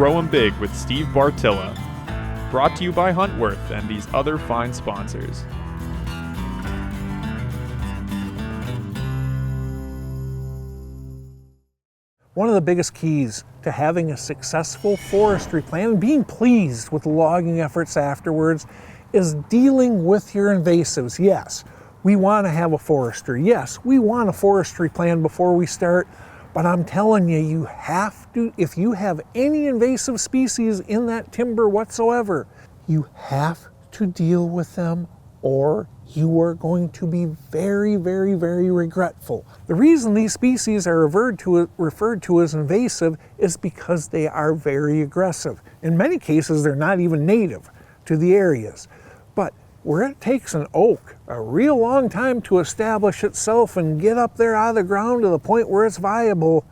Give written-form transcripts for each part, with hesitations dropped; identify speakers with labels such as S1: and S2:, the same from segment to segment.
S1: Grow 'em Big with Steve Bartylla. Brought to you by Huntworth and these other fine sponsors.
S2: One of the biggest keys to having a successful forestry plan and being pleased with the logging efforts afterwards is dealing with your invasives. Yes, we want to have a forestry. Yes, we want a forestry plan before we start, but I'm telling you, you have to, if you have any invasive species in that timber whatsoever, you have to deal with them or you are going to be very, very, very regretful. The reason these species are referred to as invasive is because they are very aggressive. In many cases, they're not even native to the areas. But where it takes an oak a real long time to establish itself and get up there out of the ground to the point where it's viable,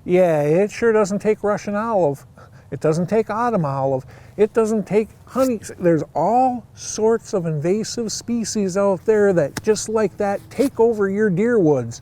S2: yeah, it sure doesn't take Russian olive. It doesn't take autumn olive. It doesn't take honey. There's all sorts of invasive species out there that just like that take over your deer woods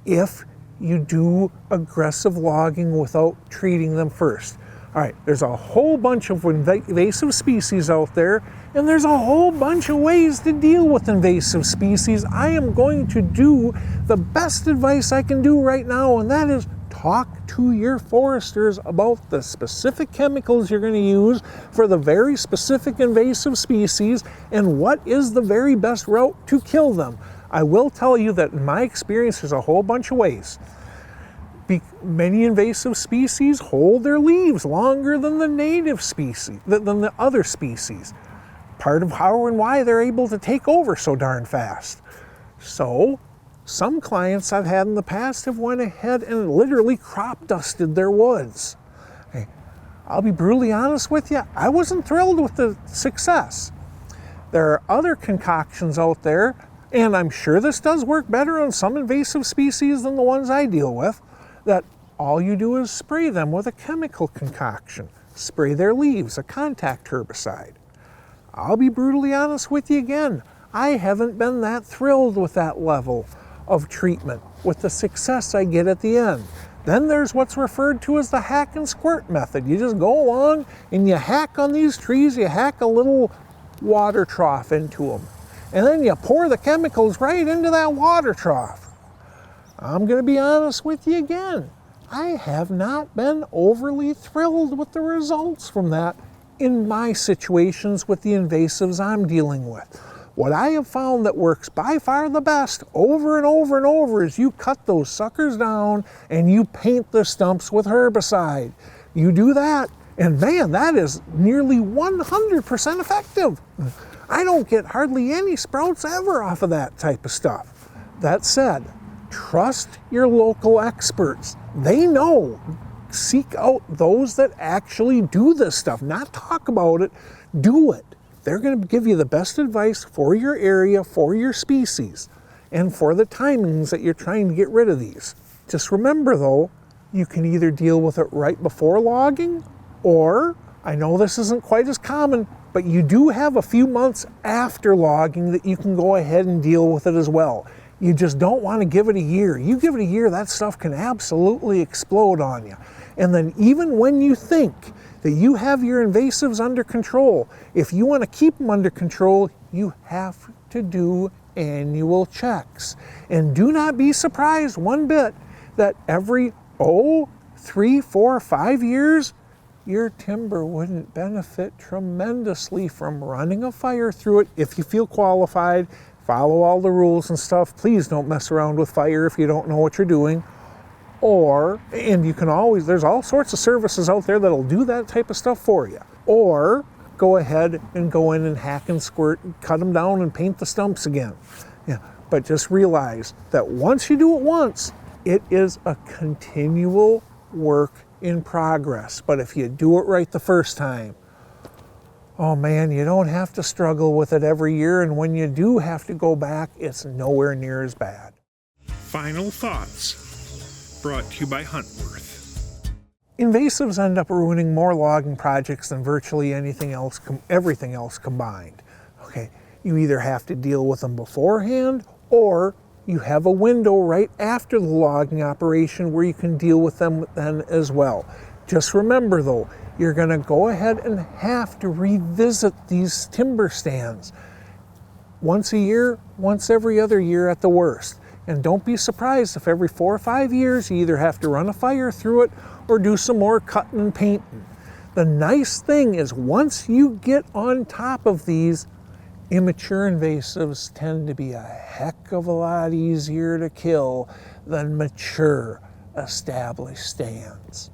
S2: if you do aggressive logging without treating them first. All right, there's a whole bunch of invasive species out there, and there's a whole bunch of ways to deal with invasive species. I am going to do the best advice I can do right now, and that is talk to your foresters about the specific chemicals you're going to use for the very specific invasive species and what is the very best route to kill them. I will tell you that in my experience, there's a whole bunch of ways. Many invasive species hold their leaves longer than the native species, than the other species. Part of how and why they're able to take over so darn fast. So, some clients I've had in the past have went ahead and literally crop dusted their woods. Okay. I'll be brutally honest with you, I wasn't thrilled with the success. There are other concoctions out there, and I'm sure this does work better on some invasive species than the ones I deal with, that all you do is spray them with a chemical concoction. Spray their leaves, a contact herbicide. I'll be brutally honest with you again, I haven't been that thrilled with that level of treatment, with the success I get at the end. Then there's what's referred to as the hack and squirt method. You just go along and you hack on these trees, you hack a little water trough into them, and then you pour the chemicals right into that water trough. I'm going to be honest with you again, I have not been overly thrilled with the results from that in my situations with the invasives I'm dealing with. What I have found that works by far the best over and over and over is you cut those suckers down and you paint the stumps with herbicide. You do that, and man, that is nearly 100% effective. I don't get hardly any sprouts ever off of that type of stuff. That said, trust your local experts. They know. Seek out those that actually do this stuff, not talk about it, do it. They're going to give you the best advice for your area, for your species, and for the timings that you're trying to get rid of these. Just remember though, you can either deal with it right before logging, or, I know this isn't quite as common, but you do have a few months after logging that you can go ahead and deal with it as well. You just don't want to give it a year. You give it a year, that stuff can absolutely explode on you. And then even when you think that you have your invasives under control, if you want to keep them under control, you have to do annual checks. And do not be surprised one bit that every 3, 4, 5 years, your timber wouldn't benefit tremendously from running a fire through it if you feel qualified. Follow all the rules and stuff. Please don't mess around with fire if you don't know what you're doing. And you can always, there's all sorts of services out there that'll do that type of stuff for you. Or go ahead and go in and hack and squirt, cut them down and paint the stumps again. Yeah, but just realize that once you do it once, it is a continual work in progress. But if you do it right the first time, oh man, you don't have to struggle with it every year, and when you do have to go back, it's nowhere near as bad.
S3: Final thoughts, brought to you by Huntworth.
S2: Invasives end up ruining more logging projects than virtually anything else, everything else combined. Okay, you either have to deal with them beforehand, or you have a window right after the logging operation where you can deal with them then as well. Just remember though, you're going to go ahead and have to revisit these timber stands once a year, once every other year at the worst. And don't be surprised if every 4 or 5 years you either have to run a fire through it or do some more cutting and painting. The nice thing is once you get on top of these, immature invasives tend to be a heck of a lot easier to kill than mature established stands.